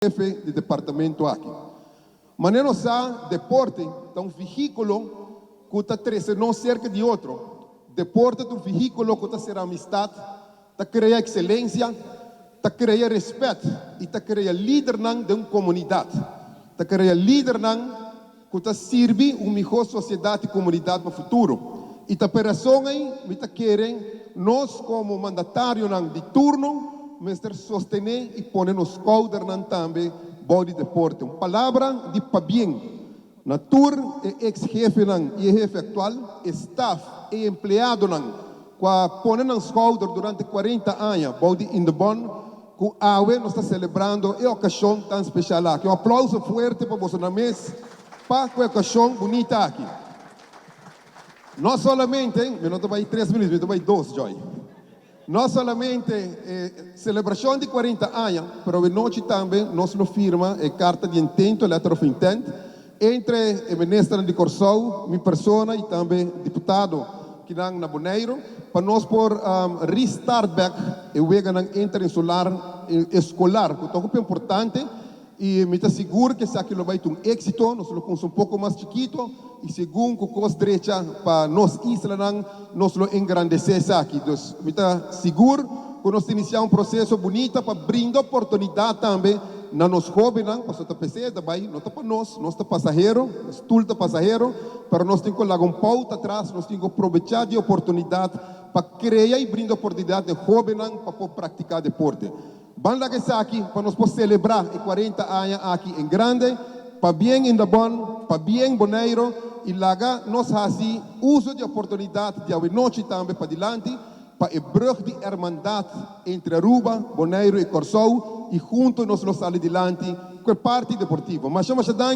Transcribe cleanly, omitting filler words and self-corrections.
jefe de departamento aqui. Maneiro sa deporte é um veículo que está crescendo cerca de outro. Deporte é um veículo que está ser amistade, está cria excelência, está cria respeito e está cria líder de uma comunidade. Está cria líder que está serve uma melhor sociedade e comunidade para o futuro. E está operação aí, está querendo nós como mandatário de turno Mr. sostener e poner nos couders também body deporte. Uma palavra de para bem. Na tour é ex-jefe e jefe atual, staff e empregado que ponen nos couders durante 40 anos, body in the bond, que AUE nós está celebrando e ocasião tão especial aqui. Um aplauso forte para você na mesa, para a ocasião bonita aqui. Não somente, eu não estou aí 3 minutos, eu estou aí 2, Joy. Não somente celebração de 40 anos, mas noite também nós firma a carta de intento, letter of intent, entre o ministro de Corsou, minha pessoa e também deputado que na Boneiro, para nós por restart back e wega interinsular escolar, que é muito importante e me asseguro que se aquilo vai ter um êxito, nós lo um pouco mais chiquito e segundo que o direita para nós isla nós lo engrandecer aqui. Então, me asseguro que nós iniciar um processo bonito para brindar oportunidade também na nos jovens, para você pensar também, não está para nós está passageiro, tudo está passageiro, para nós temos que lá um pauta atrás, nós temos que aproveitar de oportunidade para criar e brindar oportunidade de jovens para praticar deporte. Vamos lá que está aqui, para nós poder celebrar 40 anos aqui em grande, para bem em Dabon, para bem Boneiro, e lá nós fazemos uso de oportunidade de hoje noite também para adiante, para a brug de irmandade entre Aruba, Boneiro e Corsou, e juntos nós saímos adiante com a parte deportiva. Mas chama-se